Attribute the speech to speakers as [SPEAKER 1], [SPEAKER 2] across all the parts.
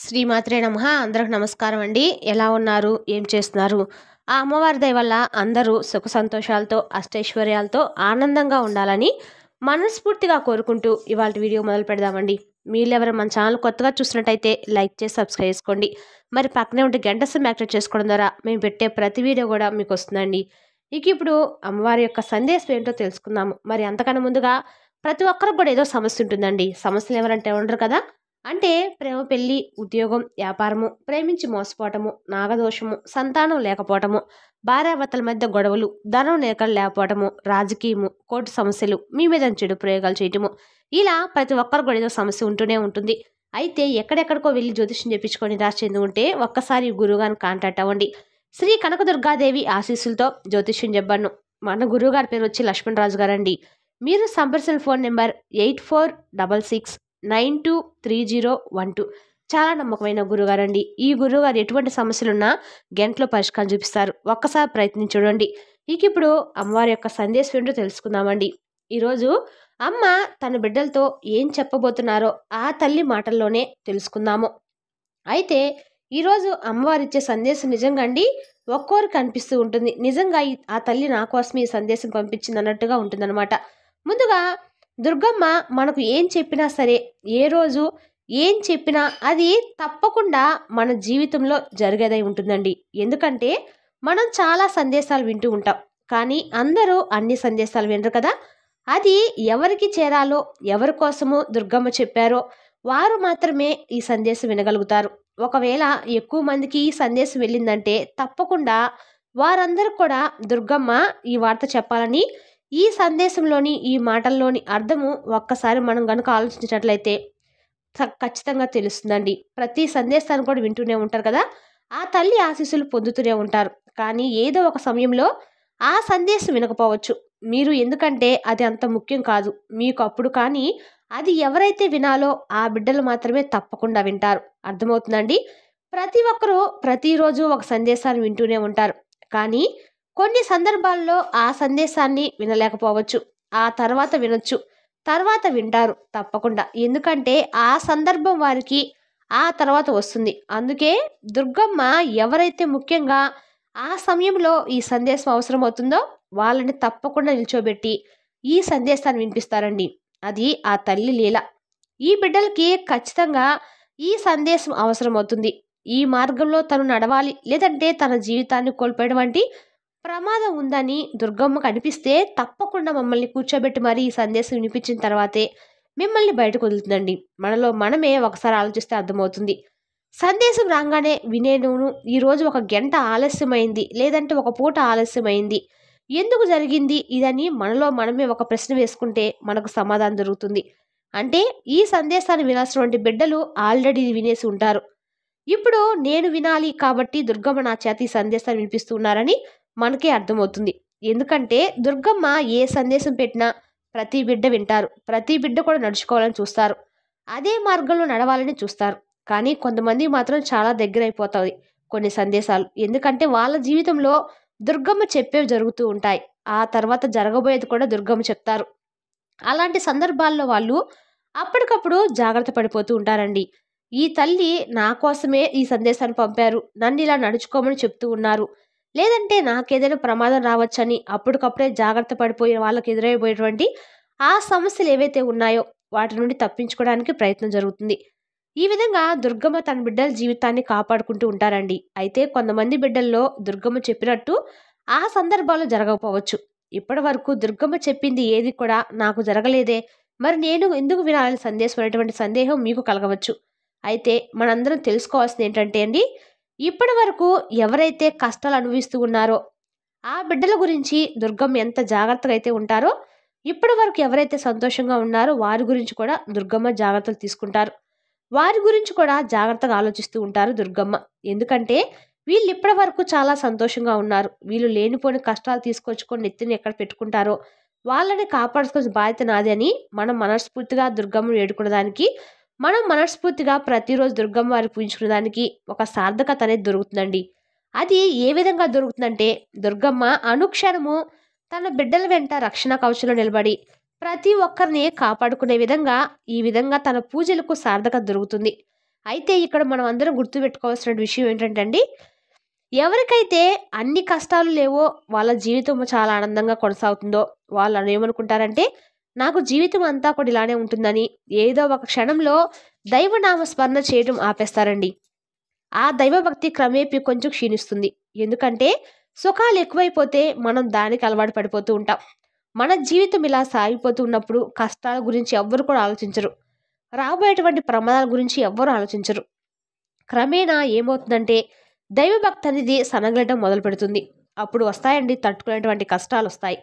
[SPEAKER 1] శ్రీమాత్రే నమః. అందరికి నమస్కారం అండి. ఎలా ఉన్నారు? ఏం చేస్తున్నారు? ఆ అమ్మవారి దయ వల్ల అందరూ సుఖ సంతోషాలతో, అష్టైశ్వర్యాలతో ఆనందంగా ఉండాలని మనస్ఫూర్తిగా కోరుకుంటూ ఇవాల్టి వీడియో మొదలు పెడదామండి. మీరెవరైనా మన ఛానల్ కొత్తగా చూసినట్టయితే లైక్ చేసి సబ్స్క్రైబ్ చేసుకోండి. మరి పక్కనే ఉంటే గంట సింబల్ యాక్టివేట్ చేసుకోవడం ద్వారా మేము పెట్టే ప్రతి వీడియో కూడా మీకు వస్తుందండి. ఇప్పుడు అమ్మవారి యొక్క సందేశం ఏంటో తెలుసుకుందాము. మరి అంతకన్నా ముందుగా ప్రతి ఒక్కరికి కూడా ఏదో సమస్య ఉంటుందండి. సమస్యలు ఎవరంటే ఉండరు కదా. అంటే ప్రేమ, పెళ్లి, ఉద్యోగం, వ్యాపారము, ప్రేమించి మోసపోవటము, నాగదోషము, సంతానం లేకపోవటము, భార్యాభర్తల మధ్య గొడవలు, ధనం లేకపోవటము, రాజకీయము, కోర్టు సమస్యలు, మీ మీద చెడు ప్రయోగాలు చేయటము, ఇలా ప్రతి ఒక్కరు కూడా ఏదో సమస్య ఉంటూనే ఉంటుంది. అయితే ఎక్కడెక్కడికో వెళ్ళి జ్యోతిష్యం చెప్పించుకొని నిరాశ చెంది ఉంటే ఒక్కసారి గురువుగారిని కాంటాక్ట్ అవ్వండి. శ్రీ కనకదుర్గాదేవి ఆశీస్సులతో జ్యోతిష్యం చెప్పాను. మన గురువుగారి పేరు వచ్చి లక్ష్మణరాజు గారండి. మీరు సంప్రదించిన ఫోన్ నెంబర్ 8466923012. చాలా నమ్మకమైన గురుగారండి. ఈ గురువుగారు ఎటువంటి సమస్యలున్నా గంటలో పరిష్కారం చూపిస్తారు. ఒక్కసారి ప్రయత్నించి చూడండి. ఇప్పుడు అమ్మవారి యొక్క సందేశం ఏంటో తెలుసుకుందామండి. ఈరోజు అమ్మ తన బిడ్డలతో ఏం చెప్పబోతున్నారో ఆ తల్లి మాటల్లోనే తెలుసుకుందాము. అయితే ఈరోజు అమ్మవారు ఇచ్చే సందేశం నిజంగా అండి ఒక్కోరికి అనిపిస్తూ ఉంటుంది. నిజంగా ఆ తల్లి నా కోసమే ఈ సందేశం పంపించింది అన్నట్టుగా ఉంటుందన్నమాట. ముందుగా దుర్గమ్మ మనకు ఏం చెప్పినా సరే, ఏ రోజు ఏం చెప్పినా అది తప్పకుండా మన జీవితంలో జరిగేదై ఉంటుందండి. ఎందుకంటే మనం చాలా సందేశాలు వింటూ ఉంటాం, కానీ అందరూ అన్ని సందేశాలు వినరు కదా. అది ఎవరికి చేరాలో, ఎవరి కోసము దుర్గమ్మ చెప్పారో వారు మాత్రమే ఈ సందేశం వినగలుగుతారు. ఒకవేళ ఎక్కువ మందికి ఈ సందేశం వెళ్ళిందంటే తప్పకుండా వారందరూ కూడా దుర్గమ్మ ఈ వార్త చెప్పాలని, ఈ సందేశంలోని ఈ మాటల్లోని అర్థము ఒక్కసారి మనం కనుక ఆలోచించినట్లయితే ఖచ్చితంగా తెలుస్తుందండి. ప్రతి సందేశాన్ని కూడా వింటూనే ఉంటారు కదా, ఆ తల్లి ఆశీస్సులు పొందుతూనే ఉంటారు. కానీ ఏదో ఒక సమయంలో ఆ సందేశం వినకపోవచ్చు మీరు. ఎందుకంటే అది అంత ముఖ్యం కాదు మీకు అప్పుడు. కానీ అది ఎవరైతే వినాలో ఆ బిడ్డలు మాత్రమే తప్పకుండా వింటారు. అర్థమవుతుందండి. ప్రతి ఒక్కరూ ప్రతిరోజు ఒక సందేశాన్ని వింటూనే ఉంటారు, కానీ కొన్ని సందర్భాల్లో ఆ సందేశాన్ని వినలేకపోవచ్చు. ఆ తర్వాత వినొచ్చు, తర్వాత వింటారు తప్పకుండా. ఎందుకంటే ఆ సందర్భం వారికి ఆ తర్వాత వస్తుంది. అందుకే దుర్గమ్మ ఎవరైతే ముఖ్యంగా ఆ సమయంలో ఈ సందేశం అవసరం అవుతుందో వాళ్ళని తప్పకుండా నిల్చోబెట్టి ఈ సందేశాన్ని వినిపిస్తారండి. అది ఆ తల్లి లీల. ఈ బిడ్డలకి ఖచ్చితంగా ఈ సందేశం అవసరం అవుతుంది. ఈ మార్గంలో తను నడవాలి, లేదంటే తన జీవితాన్ని కోల్పోయడం వంటి ప్రమాదం ఉందని దుర్గమ్మకు అనిపిస్తే తప్పకుండా మమ్మల్ని కూర్చోబెట్టి మరీ ఈ సందేశం వినిపించిన తర్వాతే మిమ్మల్ని బయటకు వదులుతుందండి. మనలో మనమే ఒకసారి ఆలోచిస్తే అర్థమవుతుంది. సందేశం రాగానే వినేను ఈరోజు ఒక గంట ఆలస్యమైంది, లేదంటే ఒక పూట ఆలస్యమైంది, ఎందుకు జరిగింది ఇదని మనలో మనమే ఒక ప్రశ్న వేసుకుంటే మనకు సమాధానం దొరుకుతుంది. అంటే ఈ సందేశాన్ని వినాల్సినటువంటి బిడ్డలు ఆల్రెడీ వినేసి ఉంటారు. ఇప్పుడు నేను వినాలి కాబట్టి దుర్గమ్మ నా చేత ఈ సందేశాన్ని వినిపిస్తూ ఉన్నారని మనకే అర్థమవుతుంది. ఎందుకంటే దుర్గమ్మ ఏ సందేశం పెట్టినా ప్రతి బిడ్డ వింటారు. ప్రతి బిడ్డ కూడా నడుచుకోవాలని చూస్తారు, అదే మార్గంలో నడవాలని చూస్తారు. కానీ కొంతమంది మాత్రం చాలా దగ్గర అయిపోతాయి కొన్ని సందేశాలు. ఎందుకంటే వాళ్ళ జీవితంలో దుర్గమ్మ చెప్పేవి జరుగుతూ ఉంటాయి, ఆ తర్వాత జరగబోయేది కూడా దుర్గమ్మ చెప్తారు. అలాంటి సందర్భాల్లో వాళ్ళు అప్పటికప్పుడు జాగ్రత్త పడిపోతూ ఉంటారండి. ఈ తల్లి నా కోసమే ఈ సందేశాన్ని పంపారు, నన్ను ఇలా నడుచుకోమని చెప్తూ ఉన్నారు, లేదంటే నాకేదైనా ప్రమాదం రావచ్చని అప్పటికప్పుడే జాగ్రత్త పడిపోయే వాళ్ళకి ఎదురైపోయేటువంటి ఆ సమస్యలు ఏవైతే ఉన్నాయో వాటి నుండి తప్పించుకోవడానికి ప్రయత్నం జరుగుతుంది. ఈ విధంగా దుర్గమ్మ తన బిడ్డల జీవితాన్ని కాపాడుకుంటూ ఉంటారండి. అయితే కొంతమంది బిడ్డల్లో దుర్గమ్మ చెప్పినట్టు ఆ సందర్భాలు జరగకపోవచ్చు. ఇప్పటి వరకు దుర్గమ్మ చెప్పింది ఏది కూడా నాకు జరగలేదే, మరి నేను ఎందుకు వినాలని సందేశం అనేటువంటి సందేహం మీకు కలగవచ్చు. అయితే మనందరం తెలుసుకోవాల్సింది ఏంటంటే అండి, ఇప్పటి వరకు ఎవరైతే కష్టాలు అనుభవిస్తూ ఉన్నారో ఆ బిడ్డల గురించి దుర్గమ్మ ఎంత జాగ్రత్తగా అయితే ఉంటారో, ఇప్పటి వరకు ఎవరైతే సంతోషంగా ఉన్నారో వారి గురించి కూడా దుర్గమ్మ జాగ్రత్తలు తీసుకుంటారు. వారి గురించి కూడా జాగ్రత్తగా ఆలోచిస్తూ ఉంటారు దుర్గమ్మ. ఎందుకంటే వీళ్ళు ఇప్పటి వరకు చాలా సంతోషంగా ఉన్నారు. వీళ్ళు లేనిపోని కష్టాలు తీసుకొచ్చుకొని నెత్తిని ఎక్కడ పెట్టుకుంటారో వాళ్ళని కాపాడుకోవాల్సిన బాధ్యత నాది అని మనం మనస్ఫూర్తిగా దుర్గమ్మను వేడుకునేదానికి, మనం మనస్ఫూర్తిగా ప్రతిరోజు దుర్గమ్మ వారికి పూజించుకునే దానికి ఒక సార్థకత అనేది దొరుకుతుందండి. అది ఏ విధంగా దొరుకుతుందంటే దుర్గమ్మ అనుక్షణము తన బిడ్డల వెంట రక్షణ కవచంలో నిలబడి ప్రతి ఒక్కరిని కాపాడుకునే విధంగా ఈ విధంగా తన పూజలకు సార్థకత దొరుకుతుంది. అయితే ఇక్కడ మనం అందరం గుర్తుపెట్టుకోవాల్సిన విషయం ఏంటంటే అండి, ఎవరికైతే అన్ని కష్టాలు లేవో వాళ్ళ జీవితం చాలా ఆనందంగా కొనసాగుతుందో వాళ్ళు ఏమనుకుంటారంటే, నాకు జీవితం అంతా కూడా ఇలానే ఉంటుందని ఏదో ఒక క్షణంలో దైవనామ స్మరణ చేయడం ఆపేస్తారండి. ఆ దైవభక్తి క్రమేపీ కొంచెం క్షీణిస్తుంది. ఎందుకంటే సుఖాలు ఎక్కువైపోతే మనం దానికి అలవాటు పడిపోతూ ఉంటాం. మన జీవితం ఇలా సాగిపోతూ ఉన్నప్పుడు కష్టాల గురించి ఎవ్వరు కూడా ఆలోచించరు. రాబోయేటువంటి ప్రమాదాల గురించి ఎవ్వరు ఆలోచించరు. క్రమేణా ఏమవుతుందంటే దైవభక్తి అనేది సన్నగిలటం మొదలు పెడుతుంది. అప్పుడు వస్తాయండి తట్టుకునేటువంటి కష్టాలు వస్తాయి.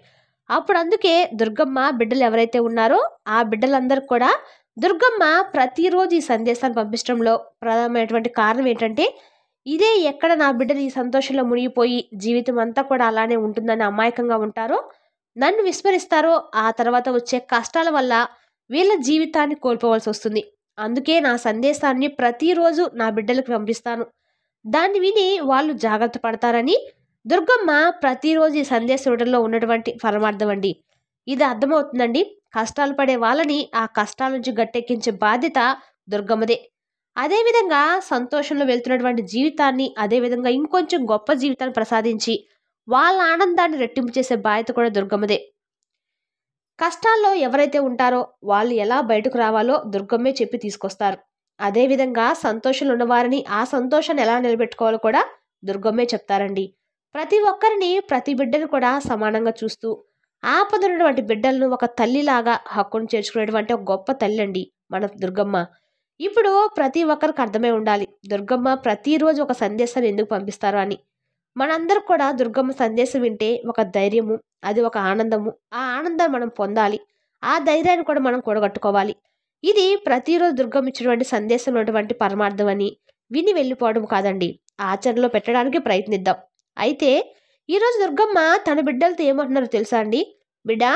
[SPEAKER 1] అప్పుడు అందుకే దుర్గమ్మ బిడ్డలు ఎవరైతే ఉన్నారో ఆ బిడ్డలందరూ కూడా దుర్గమ్మ ప్రతిరోజు ఈ సందేశాన్ని పంపించడంలో ప్రధానమైనటువంటి కారణం ఏంటంటే, ఇదే ఎక్కడ నా బిడ్డలు ఈ సంతోషంలో మునిగిపోయి జీవితం అంతా కూడా అలానే ఉంటుందని అమాయకంగా ఉంటారో, నన్ను విస్మరిస్తారో ఆ తర్వాత వచ్చే కష్టాల వల్ల వీళ్ళ జీవితాన్ని కోల్పోవలసి వస్తుంది. అందుకే నా సందేశాన్ని ప్రతిరోజు నా బిడ్డలకు పంపిస్తాను. దాన్ని విని వాళ్ళు జాగ్రత్త పడతారని దుర్గమ్మ ప్రతిరోజు ఈ సందేశం ఇవ్వడంలో ఉన్నటువంటి పరమార్థం అండి. ఇది అర్థమవుతుందండి. కష్టాలు పడే వాళ్ళని ఆ కష్టాల నుంచి గట్టెక్కించే బాధ్యత దుర్గమ్మదే. అదేవిధంగా సంతోషంలో వెళ్తున్నటువంటి జీవితాన్ని అదేవిధంగా ఇంకొంచెం గొప్ప జీవితాన్ని ప్రసాదించి వాళ్ళ ఆనందాన్ని రెట్టింపు చేసే బాధ్యత కూడా దుర్గమ్మదే. కష్టాల్లో ఎవరైతే ఉంటారో వాళ్ళు ఎలా బయటకు రావాలో దుర్గమ్మే చెప్పి తీసుకొస్తారు. అదేవిధంగా సంతోషంలో ఉన్నవారిని ఆ సంతోషాన్ని ఎలా నిలబెట్టుకోవాలో కూడా దుర్గమ్మే చెప్తారండి. ప్రతి ఒక్కరిని ప్రతి బిడ్డను కూడా సమానంగా చూస్తూ ఆపదనున్నటువంటి బిడ్డలను ఒక తల్లిలాగా హక్కును చేర్చుకునేటువంటి ఒక గొప్ప తల్లి అండి మన దుర్గమ్మ. ఇప్పుడు ప్రతి ఒక్కరికి అర్థమై ఉండాలి దుర్గమ్మ ప్రతిరోజు ఒక సందేశాన్ని ఎందుకు పంపిస్తారో అని. మనందరం కూడా దుర్గమ్మ సందేశం వింటే ఒక ధైర్యము, అది ఒక ఆనందము. ఆ ఆనందాన్ని మనం పొందాలి. ఆ ధైర్యాన్ని కూడా మనం కూడగట్టుకోవాలి. ఇది ప్రతిరోజు దుర్గమ్మ ఇచ్చినటువంటి సందేశం ఉన్నటువంటి పరమార్థం అని విని వెళ్ళిపోవడం కాదండి, ఆచరణలో పెట్టడానికి ప్రయత్నిద్దాం. అయితే ఈరోజు దుర్గమ్మ తన బిడ్డలతో ఏమంటున్నారో తెలుసా అండి? బిడ్డా,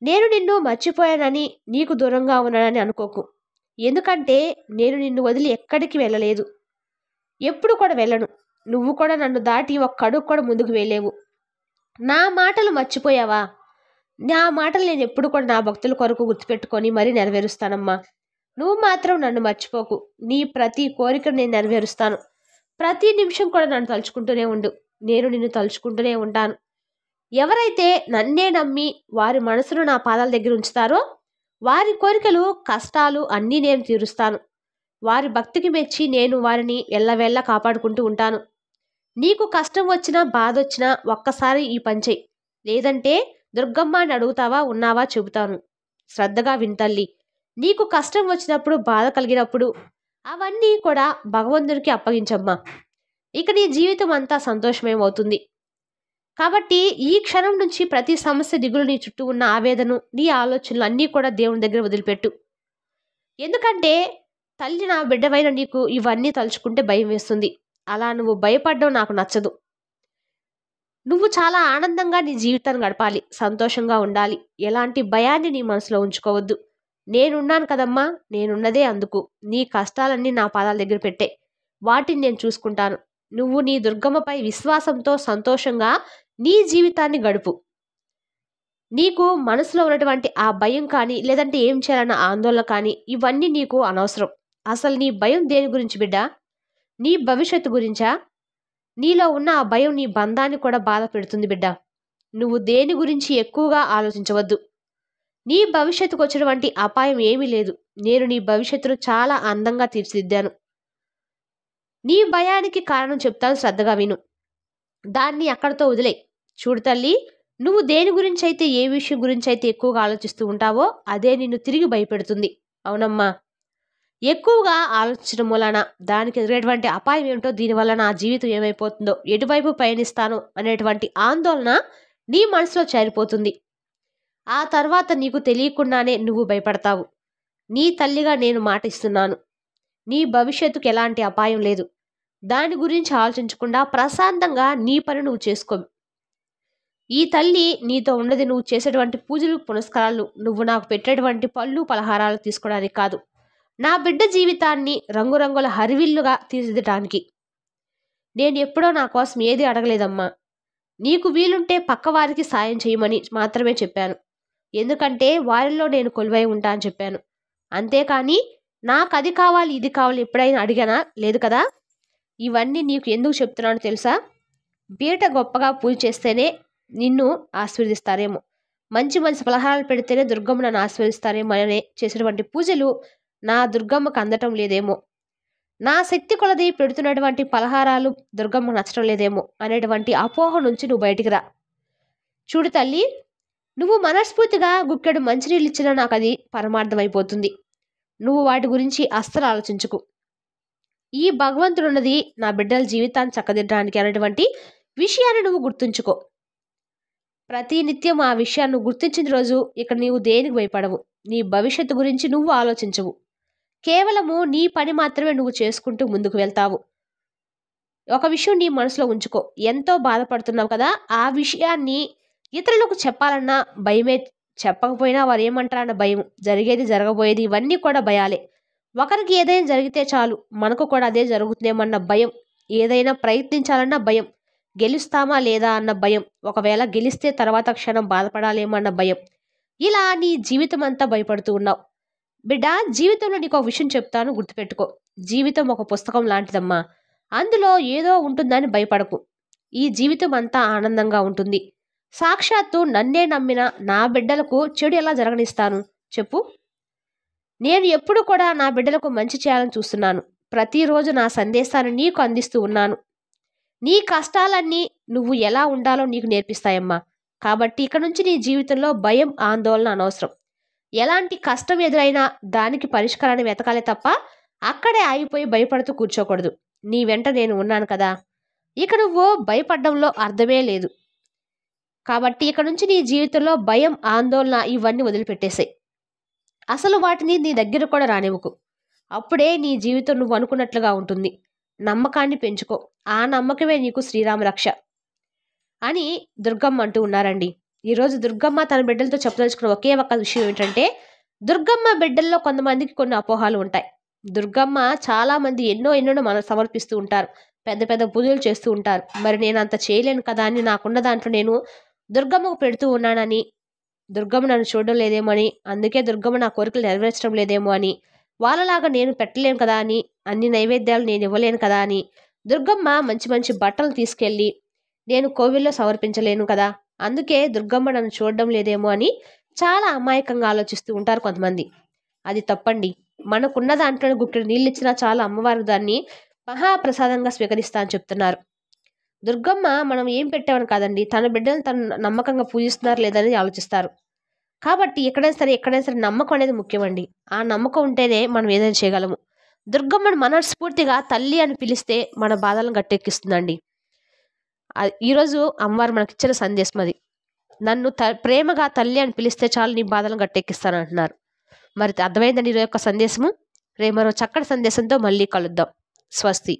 [SPEAKER 1] నేను నిన్ను మర్చిపోయానని నీకు దూరంగా ఉన్నానని అనుకోకు. ఎందుకంటే నేను నిన్ను వదిలి ఎక్కడికి వెళ్ళలేదు, ఎప్పుడు కూడా వెళ్ళను. నువ్వు కూడా నన్ను దాటి ఒక్క అడుగు కూడా ముందుకు వేయలేవు. నా మాటలు మర్చిపోయావా? నా మాటలు నేను ఎప్పుడు కూడా నా భక్తుల కొరకు గుర్తుపెట్టుకొని మరీ నెరవేరుస్తానమ్మా. నువ్వు మాత్రం నన్ను మర్చిపోకు. నీ ప్రతి కోరికను నేను నెరవేరుస్తాను. ప్రతి నిమిషం కూడా నన్ను తలుచుకుంటూనే ఉండు. నేను నిన్ను తలుచుకుంటూనే ఉంటాను. ఎవరైతే నన్నే నమ్మి వారి మనసును నా పాదాల దగ్గర ఉంచుతారో వారి కోరికలు, కష్టాలు అన్నీ నేను తీరుస్తాను. వారి భక్తికి మెచ్చి నేను వారిని ఎల్లవేళ్ళ కాపాడుకుంటూ ఉంటాను. నీకు కష్టం వచ్చినా బాధ వచ్చినా ఒక్కసారి ఈ పని చెయ్యి. లేదంటే దుర్గమ్మ అని అడుగుతావా, ఉన్నావా చెబుతాను. శ్రద్ధగా వింతల్లి. నీకు కష్టం వచ్చినప్పుడు, బాధ కలిగినప్పుడు అవన్నీ కూడా భగవంతునికి అప్పగించమ్మా. ఇక నీ జీవితం అంతా సంతోషమేమవుతుంది. కాబట్టి ఈ క్షణం నుంచి ప్రతి సమస్య, దిగులు, నీ చుట్టూ ఉన్న ఆవేదన, నీ ఆలోచనలు అన్నీ కూడా దేవుని దగ్గర వదిలిపెట్టు. ఎందుకంటే తల్లి నా బిడ్డవైన నీకు ఇవన్నీ తలుచుకుంటే భయం వేస్తుంది. అలా నువ్వు భయపడడం నాకు నచ్చదు. నువ్వు చాలా ఆనందంగా నీ జీవితాన్ని గడపాలి, సంతోషంగా ఉండాలి. ఎలాంటి భయాన్ని నీ మనసులో ఉంచుకోవద్దు. నేనున్నాను కదమ్మా, నేనున్నదే అందుకు. నీ కష్టాలన్నీ నా పాదాల దగ్గర పెట్టే, వాటిని నేను చూసుకుంటాను. నువ్వు నీ దుర్గమ్మపై విశ్వాసంతో సంతోషంగా నీ జీవితాన్ని గడుపు. నీకు మనసులో ఉన్నటువంటి ఆ భయం కానీ, లేదంటే ఏం చేయాలన్న ఆందోళన కానీ ఇవన్నీ నీకు అనవసరం. అసలు నీ భయం దేని గురించి బిడ్డా? నీ భవిష్యత్తు గురించా? నీలో ఉన్న ఆ భయం నీ బంధాన్ని కూడా బాధ పెడుతుంది బిడ్డ. నువ్వు దేని గురించి ఎక్కువగా ఆలోచించవద్దు. నీ భవిష్యత్తుకు వచ్చినటువంటి అపాయం ఏమీ లేదు. నేను నీ భవిష్యత్తును చాలా అందంగా తీర్చిదిద్దాను. నీ భయానికి కారణం చెప్తాను, శ్రద్ధగా విను. దాన్ని అక్కడితో వదిలే. చూడు తల్లి, నువ్వు దేని గురించి అయితే, ఏ విషయం గురించి అయితే ఎక్కువగా ఆలోచిస్తూ ఉంటావో అదే నిన్ను తిరిగి భయపెడుతుంది. అవునమ్మా, ఎక్కువగా ఆలోచించడం వలన దానికి ఎదురేటువంటి అపాయం ఏమిటో, దీనివల్ల నా జీవితం ఏమైపోతుందో, ఎటువైపు పయనిస్తానో అనేటువంటి ఆందోళన నీ మనసులో చేరిపోతుంది. ఆ తర్వాత నీకు తెలియకుండానే నువ్వు భయపడతావు. నీ తల్లిగా నేను మాట ఇస్తున్నాను, నీ భవిష్యత్తుకు ఎలాంటి అపాయం లేదు. దాని గురించి ఆలోచించకుండా ప్రశాంతంగా నీ పని నువ్వు చేసుకో. ఈ తల్లి నీతో ఉన్నది నువ్వు చేసేటువంటి పూజలు, పునస్కారాలు, నువ్వు నాకు పెట్టేటువంటి పళ్ళు, పలహారాలు తీసుకోవడానికి కాదు, నా బిడ్డ జీవితాన్ని రంగురంగుల హరివిల్లుగా తీర్చిదిద్దడానికి. నేను ఎప్పుడో నా కోసం ఏది అడగలేదమ్మా. నీకు వీలుంటే పక్కవారికి సాయం చేయమని మాత్రమే చెప్పాను. ఎందుకంటే వారిలో నేను కొలువై ఉంటా అని చెప్పాను. అంతేకాని నాకు అది కావాలి ఇది కావాలి ఎప్పుడైనా అడిగానా? లేదు కదా. ఇవన్నీ నీకు ఎందుకు చెప్తున్నానో తెలుసా? బీట గొప్పగా పూజ చేస్తేనే నిన్ను ఆశీర్వదిస్తారేమో, మంచి మంచి పలహారాలు పెడితేనే దుర్గమ్మ నన్ను ఆశీర్వదిస్తారేమో అనే చేసినటువంటి పూజలు నా దుర్గమ్మకు అందటం లేదేమో, నా శక్తి కొలది పెడుతున్నటువంటి పలహారాలు దుర్గమ్మకు నచ్చడం లేదేమో అనేటువంటి అపోహ నుంచి నువ్వు బయటికి రా. చూడు తల్లి, నువ్వు మనస్ఫూర్తిగా గుక్కెడు మంచినీళ్ళు ఇచ్చినా నాకు అది పరమార్థమైపోతుంది. నువ్వు వాటి గురించి అస్సలు ఆలోచించుకు. ఈ భగవంతుడున్నది నా బిడ్డల జీవితాన్ని చక్కదిద్దడానికి అనేటువంటి విషయాన్ని నువ్వు గుర్తుంచుకో. ప్రతి నిత్యం ఆ విషయాన్ని నువ్వు గుర్తించిన రోజు ఇక నీవు దేనికి భయపడవు. నీ భవిష్యత్తు గురించి నువ్వు ఆలోచించవు. కేవలము నీ పని మాత్రమే నువ్వు చేసుకుంటూ ముందుకు వెళ్తావు. ఒక విషయం నీ మనసులో ఉంచుకో. ఎంతో బాధపడుతున్నావు కదా, ఆ విషయాన్ని ఇతరులకు చెప్పాలన్నా భయమే. చెప్పకపోయినా వారు ఏమంటారన్న భయం, జరిగేది జరగబోయేది ఇవన్నీ కూడా భయాలే. ఒకరికి ఏదైనా జరిగితే చాలు మనకు కూడా అదే జరుగుతుందేమన్న భయం, ఏదైనా ప్రయత్నించాలన్న భయం, గెలుస్తామా లేదా అన్న భయం, ఒకవేళ గెలిస్తే తర్వాత క్షణం బాధపడాలేమో అన్న భయం. ఇలా నీ జీవితం అంతా భయపడుతూ ఉన్నావు. బిడ్డ, జీవితంలో నీకు ఒక విషయం చెప్తాను, గుర్తుపెట్టుకో. జీవితం ఒక పుస్తకం లాంటిదమ్మా. అందులో ఏదో ఉంటుందని భయపడకు. ఈ జీవితం అంతా ఆనందంగా ఉంటుంది. సాక్షాత్తు నన్నే నమ్మిన నా బిడ్డలకు చెడు ఎలా జరగనిస్తాను చెప్పు? నేను ఎప్పుడు కూడా నా బిడ్డలకు మంచి చేయాలని చూస్తున్నాను. ప్రతిరోజు నా సందేశాన్ని నీకు అందిస్తూ ఉన్నాను. నీ కష్టాలన్నీ నువ్వు ఎలా ఉండాలో నీకు నేర్పిస్తాయమ్మా. కాబట్టి ఇక నుంచి నీ జీవితంలో భయం, ఆందోళన అనవసరం. ఎలాంటి కష్టం ఎదురైనా దానికి పరిష్కారాన్ని వెతకాలే తప్ప అక్కడే ఆగిపోయి భయపడుతూ కూర్చోకూడదు. నీ వెంట నేను ఉన్నాను కదా, ఇక నువ్వు భయపడడంలో అర్థమే లేదు. కాబట్టి ఇక నుంచి నీ జీవితంలో భయం, ఆందోళన ఇవన్నీ వదిలిపెట్టేసాయి. అసలు వాటిని నీ దగ్గర కూడా రానివ్వకు. అప్పుడే నీ జీవితం నువ్వు అనుకున్నట్లుగా ఉంటుంది. నమ్మకాన్ని పెంచుకో. ఆ నమ్మకమే నీకు శ్రీరామ రక్ష అని దుర్గమ్మ అంటూ ఉన్నారండి. ఈరోజు దుర్గమ్మ తన బిడ్డలతో చెప్పదలుచుకున్న ఒకే ఒక్క విషయం ఏంటంటే, దుర్గమ్మ బిడ్డల్లో కొంతమందికి కొన్ని అపోహాలు ఉంటాయి. దుర్గమ్మ చాలామంది ఎన్నో మనం సమర్పిస్తూ ఉంటారు, పెద్ద పెద్ద పూజలు చేస్తూ ఉంటారు. మరి నేను అంత చేయలేను కదా అని, నాకున్న దాంట్లో నేను దుర్గమ్మకు పెడుతూ ఉన్నానని, దుర్గమ్మ నన్ను చూడడం లేదేమో అని, అందుకే దుర్గమ్మ నా కోరికలు నెరవేర్చడం లేదేమో అని, వాళ్ళలాగా నేను పెట్టలేను కదా అని, అన్ని నైవేద్యాలు నేను ఇవ్వలేను కదా అని, దుర్గమ్మ మంచి మంచి బట్టలు తీసుకెళ్ళి నేను కోవిల్లో సమర్పించలేను కదా, అందుకే దుర్గమ్మ నన్ను చూడడం లేదేమో అని చాలా అమాయకంగా ఆలోచిస్తూ ఉంటారు కొంతమంది. అది తప్పండి. మనకున్న దాంట్లో గుక్కెడు నీళ్ళు ఇచ్చినా చాలా అమ్మవారు దాన్ని మహాప్రసాదంగా స్వీకరిస్తా అని చెప్తున్నారు. దుర్గమ్మ మనం ఏం పెట్టామని కాదండి, తన బిడ్డలను తను నమ్మకంగా పూజిస్తున్నారు లేదని ఆలోచిస్తారు. కాబట్టి ఎక్కడైనా సరే నమ్మకం అనేది ముఖ్యమండి. ఆ నమ్మకం ఉంటేనే మనం ఏదైనా చేయగలము. దుర్గమ్మను మనస్ఫూర్తిగా తల్లి అని పిలిస్తే మన బాధలను గట్టెక్కిస్తుందండి. ఈరోజు అమ్మవారు మనకిచ్చిన సందేశం అది. నన్ను ప్రేమగా తల్లి అని పిలిస్తే చాలు, నీ బాధలను గట్టెక్కిస్తాను అంటున్నారు. మరి అర్థమైందండి ఈరోజు యొక్క సందేశము. రేపు మరో చక్కటి సందేశంతో మళ్ళీ కలుద్దాం. స్వస్తి.